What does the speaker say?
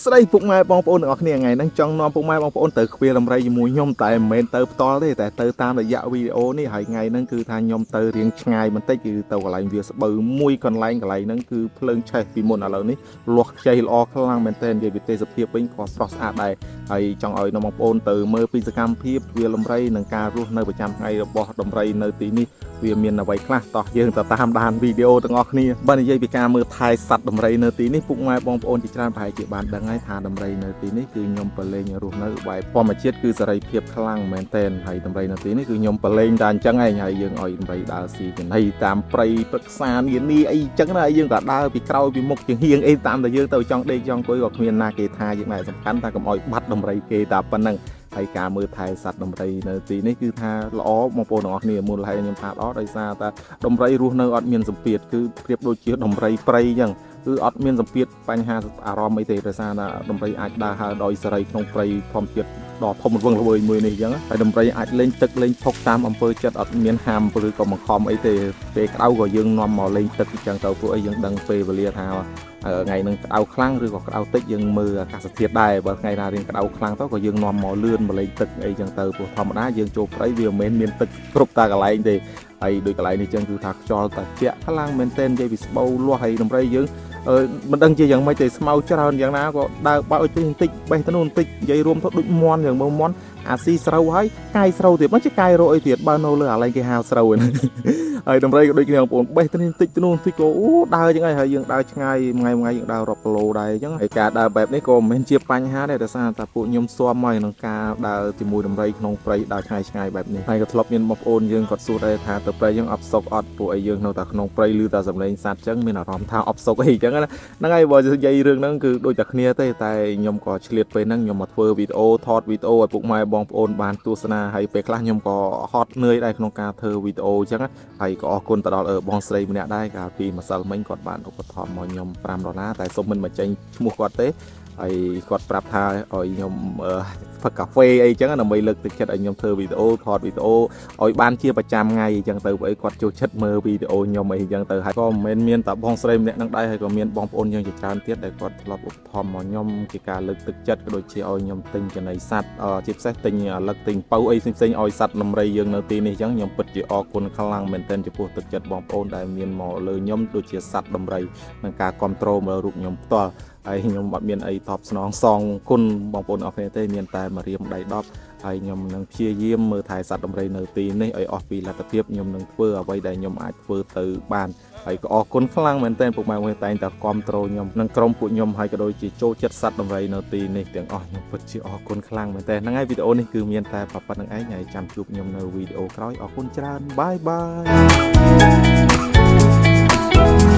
ស្ដីពុកម៉ែបងប្អូនទាំងអស់គ្នាថ្ងៃហ្នឹងចង់នាំពុកម៉ែបងប្អូនទៅខ្វៀលដំរីជាមួយខ្ញុំតែមិនមែនទៅផ្ទាល់ទេតែទៅតាមរយៈវីដេអូនេះហើយថ្ងៃហ្នឹងគឺថាខ្ញុំទៅរៀងឆ្ងាយបន្តិចគឺទៅកន្លែងវាស្បូវមួយកន្លែងហ្នឹងគឺភ្លើងឆេះពីមុនឥឡូវនេះលាស់ខ្ចីល្អខ្លាំងមែនទែននិយាយពីទេសភាពវិញក៏ស្រស់ស្អាតដែរហើយចង់ឲ្យបងប្អូនទៅមើលពីសកម្មភាពខ្វៀលដំរីនិងការរស់នៅប្រចាំថ្ងៃរបស់ដំរីនៅទីនេះវាមានអ្វីខ្លះតោះយើងទៅតាមដានវីដេអូទាំងអស់គ្នាបើនិយាយពីការមើលថែសត្វដំរីនៅទីនេះពុកម៉ែបងប្អូនជាច្រើនប្រហែលជាបានដឹងហើយថាដំរីនៅទីនេះគឺខ្ញុំប្រឡែងរស់នៅបែបធម្មជាតិគឺសេរីភាពខ្លាំងមែនទែនហើយដំរីនៅទីនេះគឺខ្ញុំប្រឡែងតែអញ្ចឹងឯងហើយយើងឲ្យដំរីដើរស៊ីចំណីតាមព្រៃព្រឹក្សានានាអីអញ្ចឹងណាហើយយើងក៏ដើរពីក្រោយពីមុខជាងហៀងអីតាមតែយើងទៅចង់ដេកចង់អង្គុយក៏គ្មានណាគេថាយើងដែរសំខាន់ថាកុំឲ្យបាត់ដំរីគេតែប៉ុណ្្នឹងហើយការមើលថែសត្វដំរីនៅទីនេះគឺថាល្អបងប្អូនទាំងអស់គ្នាមូលហេតុខ្ញុំថាល្អដោយសារតែដំរីរស់នៅអត់មានសម្ពាធគឺប្រៀបដូចជាដំរីព្រៃអញ្ចឹងគឺអត់មានសម្ពាធបញ្ហាអារម្មណ៍អីទេដោយសារតែដំរីអាចដើរហើរដោយសេរីក្នុងព្រៃធម្មជាតិដ៏ធំល្វឹងល្វើយមួយនេះអញ្ចឹងហើយដំរីអាចលេងទឹកលេងផុកតាមអំពើចិត្តអត់មានហាមឬក៏បង្ខំអីទេពេលក្តៅក៏យើងនាំមកលេងទឹកអញ្ចឹងទៅពួកអីយើងដឹងពេលវេលាថាថ្ងៃនឹងក្តៅខ្លាំងឬក៏ក្តៅតិចយើងមើលអាកាសធាតុដែរបើថ្ងៃណារៀងក្តៅខ្លាំងទៅក៏យើងនាំមកលឿនមកលេងទឹកអីចឹងទៅព្រោះធម្មតាយើងចូលព្រៃវាមិនមែនមានទឹកគ្រប់តែកន្លែងទេហើយដូចកន្លែងនេះចឹងគឺថាខ្យល់ត្រជាក់ខ្លាំងមែនទែននិយាយពីស្បូវលាស់ហើយដំរីយើងមិនដឹងជាយ៉ាងម៉េចទេស្មៅច្រើនយ៉ាងណាក៏ដើរបើកទៅបន្តិចបេះទៅនោះបន្តិចនិយាយរួមទៅដូចមន់យ៉ាងមើលមន់អាស៊ីស្រូវហើយកាយស្រូវទៀតមិនជាកាយរកអីទៀតបើនៅលើអាឡែងគេហៅស្រូវហ្នឹងហើយដំរីក៏ដូចគ្នាបងប្អូនបេះទៅនេះបន្តិចទៅនោះបន្តិចក៏អូដើរចឹងហើយយើងដើរឆ្ងាយថ្ងៃយើងដើររាប់គីឡូដែរអញ្ចឹងហើយការដើរបែបនេះក៏មិនមែនជាបញ្ហាដែរដោយសារតែពួកខ្ញុំស៊ាំហើយក្នុងការដើរជាមួយដំរីក្នុងព្រៃដើរឆ្ងាយបែបនេះហើយក៏ធ្លាប់មានបងប្អូនយើងគាត់សួរដែរថាទៅព្រៃយើងអត់សុកអត់ពួកអីយើងនៅតែក្នុងព្រៃឬតែសម្លេងសត្វចឹងមានអារម្មណ៍ថាអត់សុកអីចឹងណាហ្នឹងហើយបើនិយាយរឿងហ្នឹងគឺដូចតែគ្នាទេតែខ្ញុំក៏ឆ្លៀតពេលហ្នឹងខ្ញុំមកធ្វើវីដេអូថតវីដេអូឲ្យពុកម៉ែបងប្អូនបានទស្សនាហើយពេលខ្លះខ្ញុំក៏ហត់នឿយដែរក្នុងការធ្វើវីដេអូអញ្ចឹងហើយក៏អរគុណទៅដល់បងស្រីម្នាក់ដែរកាលពីម្សិលមិញគាត់បានឧបត្ថម្ភមកខ្ញុំ$5តែសុំមិនបញ្ចេញឈ្មោះគាត់ទេហើយគាត់ប្រាប់ថាឲ្យខ្ញុំផឹកកាហ្វេអីចឹងដើម្បីលើកទឹកចិត្តឲ្យខ្ញុំធ្វើវីដេអូថតវីដេអូឲ្យបានជាប្រចាំថ្ងៃអញ្ចឹងទៅបើគាត់ចូលចិត្តមើលវីដេអូខ្ញុំអីអញ្ចឹងទៅហើយក៏មិនមានតែបងស្រីម្នាក់នឹងដែរហើយក៏មានបងប្អូនយើងជាច្រើនទៀតដែលគាត់ធ្លាប់ឧបត្ថម្ភមកខ្ញុំជាការលើកទឹកចិត្តក៏ដូចជាឲ្យខ្ញុំទិញចំណីសត្វជាពិសេសទិញលឹកទិញប៉ៅអីផ្សេងៗឲ្យសត្វដំរីយើងនៅទីនេះអញ្ចឹងខ្ញុំពិតជាអរគុណខ្លាំងមែនទែនចំពោះទឹកចិត្តបងប្អូនដែលមានមកលើខ្ញុំដូចជាសត្វដំរីនិងការគ្រប់គ្រងមើលរូបខ្ញុំផ្ទាល់ហើយខ្ញុំអត់មានអីតបស្នងសងគុណបងប្អូនអរគ្នាទេមានតែមករៀមដៃ10ហើយខ្ញុំនឹងព្យាយាមមើលថែសត្វដំរីនៅទីនេះឲ្យអស់ពីលទ្ធភាពខ្ញុំនឹងធ្វើអ្វីដែលខ្ញុំអាចធ្វើទៅបានហើយក៏អរគុណខ្លាំងមែនទែនពុកម៉ែតែងតែគ្រប់គ្រងខ្ញុំនិងក្រុមពួកខ្ញុំហើយក៏ដូចជាចូលចិត្តសត្វដំរីនៅទីនេះទាំងអស់ខ្ញុំពិតជាអរគុណខ្លាំងមែនទែនហ្នឹងហើយវីដេអូនេះគឺមានតែប៉ុណ្្នឹងឯងហើយចាំជួបខ្ញុំនៅវីដេអូក្រោយអរគុណច្រើនបាយបាយ